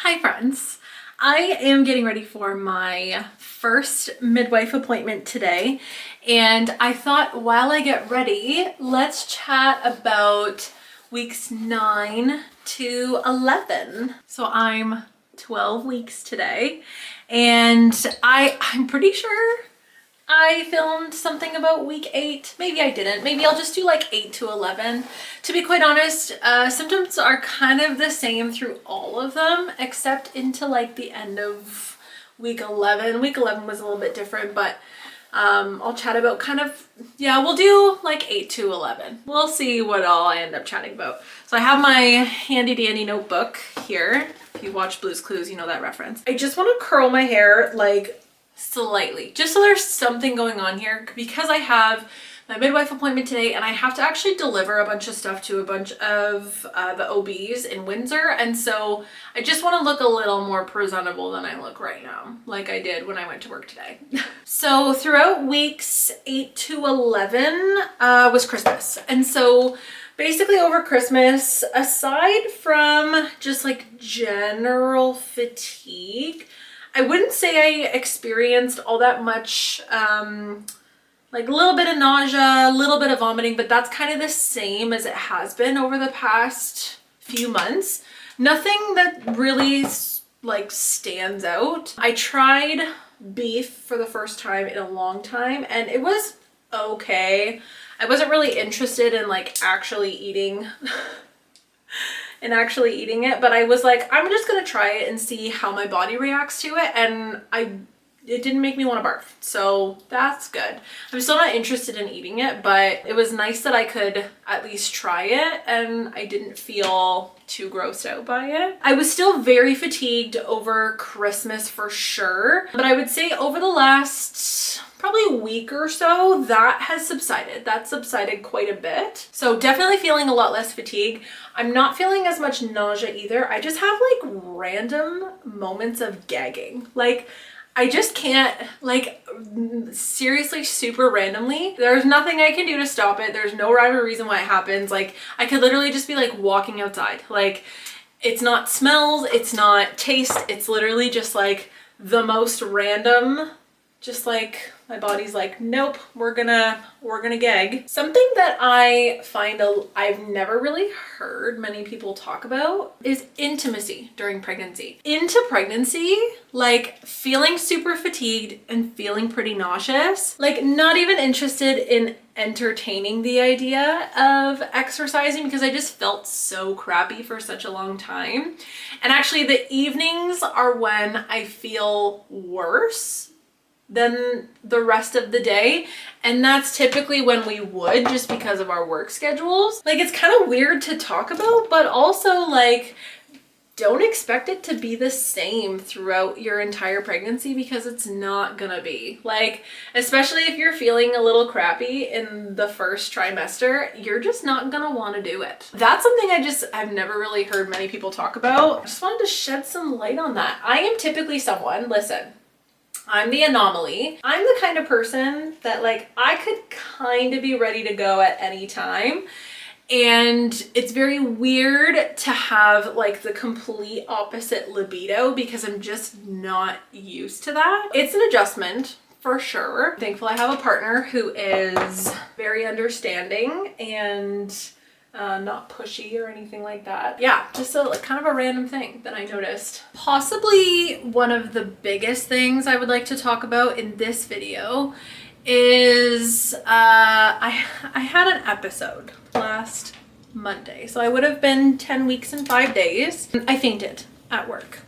Hi friends. I am getting ready for my first midwife appointment today, and I thought while I get ready, let's chat about weeks 9 to 11. So I'm 12 weeks today, and I'm pretty sure I filmed something about week 8. Maybe I didn't. Maybe I'll just do like 8 to 11. To be quite honest, symptoms are kind of the same through all of them, except into like the end of week 11. Week 11 was a little bit different, but I'll chat about we'll do like 8 to 11. We'll see what all I end up chatting about. So I have my handy dandy notebook here. If you watch Blue's Clues, you know that reference. I just want to curl my hair like slightly, just so there's something going on here, because I have my midwife appointment today and I have to actually deliver a bunch of stuff to a bunch of the OBs in Windsor, and so I just want to look a little more presentable than I look right now, like I did when I went to work today. So throughout weeks 8 to 11 was Christmas, and so basically over Christmas, aside from just like general fatigue, I wouldn't say I experienced all that much, like a little bit of nausea, a little bit of vomiting, but that's kind of the same as it has been over the past few months. Nothing that really like stands out. I tried beef for the first time in a long time and it was okay. I wasn't really interested in like actually eating it, but I was like, I'm just gonna try it and see how my body reacts to it, and it didn't make me want to barf, so that's good. I'm still not interested in eating it, but it was nice that I could at least try it and I didn't feel too grossed out by it. I was still very fatigued over Christmas for sure, but I would say over the last probably a week or so, that has subsided. That subsided quite a bit. So definitely feeling a lot less fatigue. I'm not feeling as much nausea either. I just have like random moments of gagging. Like I just can't, like seriously, super randomly. There's nothing I can do to stop it. There's no rhyme or reason why it happens. Like I could literally just be like walking outside. Like it's not smells, it's not taste. It's literally just like the most random, just like my body's like, nope, we're gonna gag. Something that I find I've never really heard many people talk about is intimacy during pregnancy. Into pregnancy, like feeling super fatigued and feeling pretty nauseous, like not even interested in entertaining the idea of exercising because I just felt so crappy for such a long time. And actually the evenings are when I feel worse than the rest of the day, and that's typically when we would, just because of our work schedules. Like it's kind of weird to talk about, but also like don't expect it to be the same throughout your entire pregnancy, because it's not gonna be. Like especially if you're feeling a little crappy in the first trimester, you're just not gonna want to do it. That's something I've never really heard many people talk about. I just wanted to shed some light on that. I am typically someone, listen, I'm the anomaly. I'm the kind of person that like I could kind of be ready to go at any time. And it's very weird to have like the complete opposite libido because I'm just not used to that. It's an adjustment for sure. I'm thankful I have a partner who is very understanding and not pushy or anything like that. Yeah, just kind of a random thing that I noticed. Possibly one of the biggest things I would like to talk about in this video is I had an episode last Monday. So I would have been 10 weeks and 5 days. I fainted at work.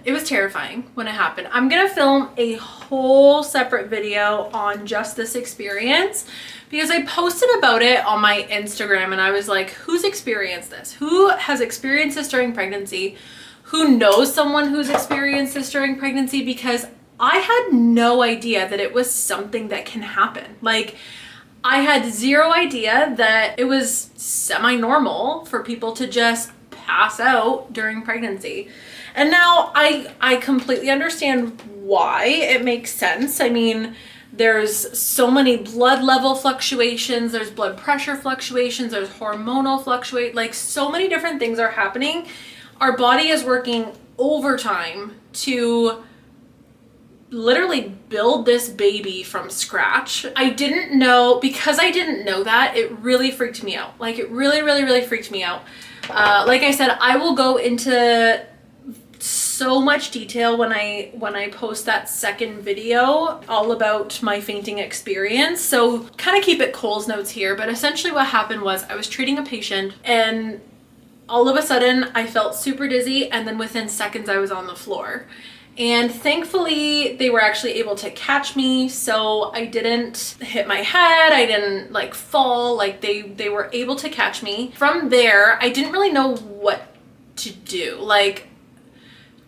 It was terrifying when it happened. I'm gonna film a whole separate video on just this experience because I posted about it on my Instagram and I was like, who's experienced this? Who has experienced this during pregnancy? Who knows someone who's experienced this during pregnancy? Because I had no idea that it was something that can happen. Like I had zero idea that it was semi-normal for people to just pass out during pregnancy. And now I completely understand why. It makes sense. I mean, there's so many blood level fluctuations, there's blood pressure fluctuations, there's hormonal fluctuate, like so many different things are happening. Our body is working overtime to literally build this baby from scratch. I didn't know, because I didn't know that, it really freaked me out. Like, it really freaked me out. Like I said, I will go into so much detail when I post that second video all about my fainting experience. So kind of keep it Cole's notes here, but essentially what happened was I was treating a patient and all of a sudden I felt super dizzy, and then within seconds I was on the floor. And thankfully they were actually able to catch me, so I didn't hit my head, I didn't like fall, like they were able to catch me. From there, I didn't really know what to do. Like,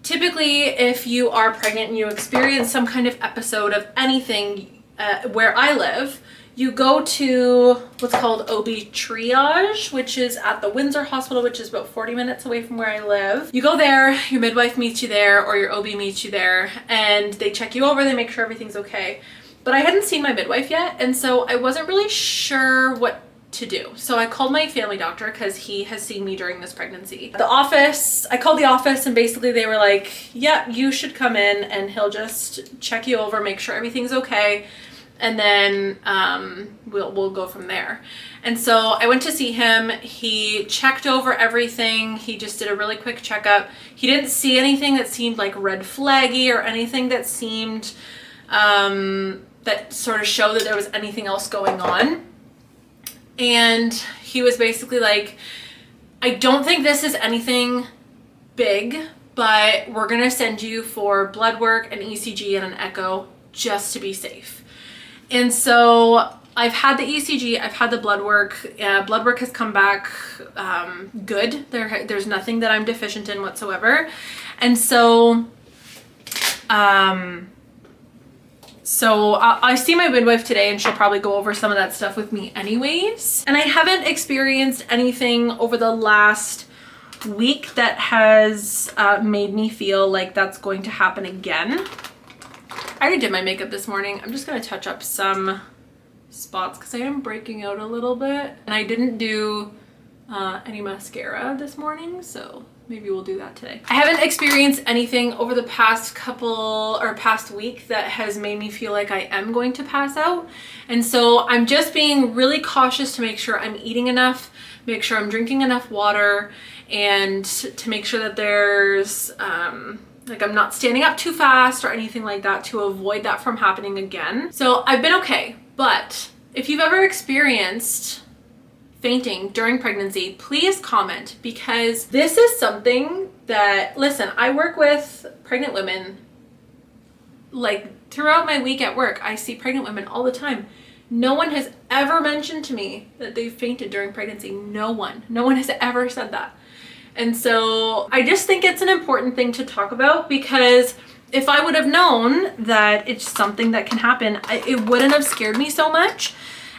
typically if you are pregnant and you experience some kind of episode of anything, where I live, you go to what's called OB triage, which is at the Windsor Hospital, which is about 40 minutes away from where I live. You go there, your midwife meets you there, or your OB meets you there, and they check you over, they make sure everything's okay. But I hadn't seen my midwife yet, and so I wasn't really sure what to do. So I called my family doctor because he has seen me during this pregnancy. The office, I called the office, and basically they were like, yeah, you should come in and he'll just check you over, make sure everything's okay, and then we'll go from there. And so I went to see him. He checked over everything. He just did a really quick checkup. He didn't see anything that seemed like red flaggy or anything that seemed that sort of showed that there was anything else going on. And he was basically like, I don't think this is anything big, but we're gonna send you for blood work, an ECG, and an echo just to be safe. And so I've had the ECG, I've had the blood work. Blood work has come back good. There's nothing that I'm deficient in whatsoever. And so I see my midwife today, and she'll probably go over some of that stuff with me anyways. And I haven't experienced anything over the last week that has made me feel like that's going to happen again. I already did my makeup this morning. I'm just gonna touch up some spots because I am breaking out a little bit. And I didn't do any mascara this morning, so maybe we'll do that today. I haven't experienced anything over the past week that has made me feel like I am going to pass out. And so I'm just being really cautious to make sure I'm eating enough, make sure I'm drinking enough water, and to make sure that there's like I'm not standing up too fast or anything like that to avoid that from happening again. So I've been okay. But if you've ever experienced fainting during pregnancy, please comment, because this is something that, listen, I work with pregnant women. Like, throughout my week at work, I see pregnant women all the time. No one has ever mentioned to me that they've fainted during pregnancy. No one has ever said that. And so I just think it's an important thing to talk about, because if I would have known that it's something that can happen, it wouldn't have scared me so much.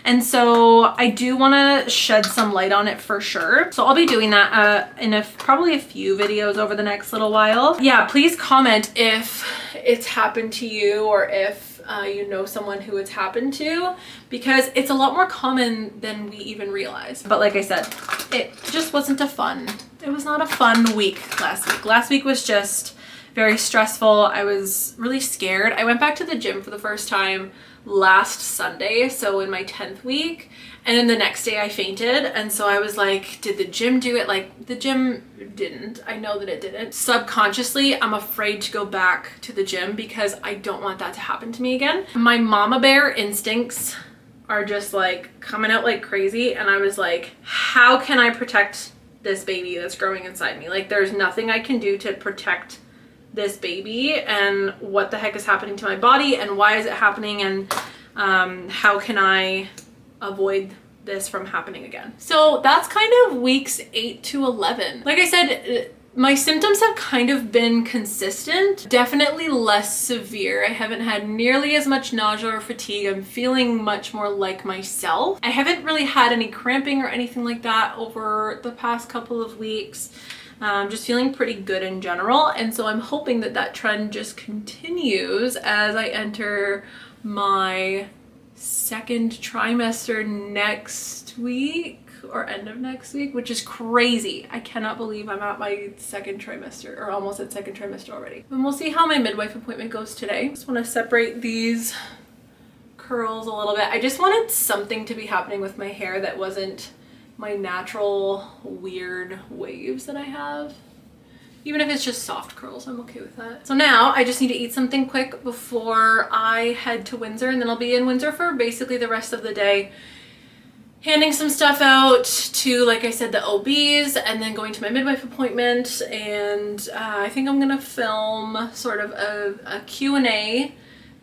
And so I do want to shed some light on it for sure. So I'll be doing that in probably a few videos over the next little while. Yeah, please comment if it's happened to you, or if you know someone who it's happened to, because it's a lot more common than we even realize. But like I said, it just wasn't it was not a fun week last week. Last week was just very stressful. I was really scared. I went back to the gym for the first time last Sunday, so in my 10th week, and then the next day I fainted. And so I was like, did the gym do it? Like, the gym didn't. I know that it didn't. Subconsciously, I'm afraid to go back to the gym because I don't want that to happen to me again. My mama bear instincts are just like coming out like crazy, and I was like, how can I protect this baby that's growing inside me? Like, there's nothing I can do to protect this baby, and what the heck is happening to my body, and why is it happening, and how can I avoid this from happening again? So that's kind of weeks 8 to 11. Like I said, my symptoms have kind of been consistent, definitely less severe. I haven't had nearly as much nausea or fatigue. I'm feeling much more like myself. I haven't really had any cramping or anything like that over the past couple of weeks. Just feeling pretty good in general, and so I'm hoping that that trend just continues as I enter my second trimester next week or end of next week, which is crazy. I cannot believe I'm at my second trimester, or almost at second trimester already. And we'll see how my midwife appointment goes today. Just want to separate these curls a little bit. I just wanted something to be happening with my hair that wasn't my natural weird waves that I have. Even if it's just soft curls, I'm okay with that. So now I just need to eat something quick before I head to Windsor, and then I'll be in Windsor for basically the rest of the day, handing some stuff out to, like I said, the OBs, and then going to my midwife appointment. And I think I'm gonna film sort of a Q&A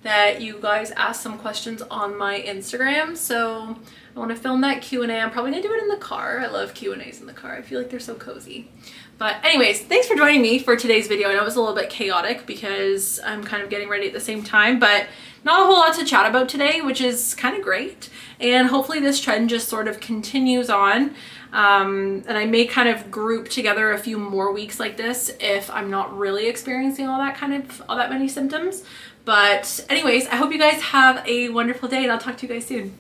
that you guys asked some questions on my Instagram. So I want to film that Q&A. I'm probably gonna do it in the car. I love Q&As in the car. I feel like they're so cozy. But anyways, thanks for joining me for today's video. I know it was a little bit chaotic because I'm kind of getting ready at the same time, but not a whole lot to chat about today, which is kind of great. And hopefully this trend just sort of continues on. And I may kind of group together a few more weeks like this if I'm not really experiencing all that many symptoms. But anyways, I hope you guys have a wonderful day, and I'll talk to you guys soon.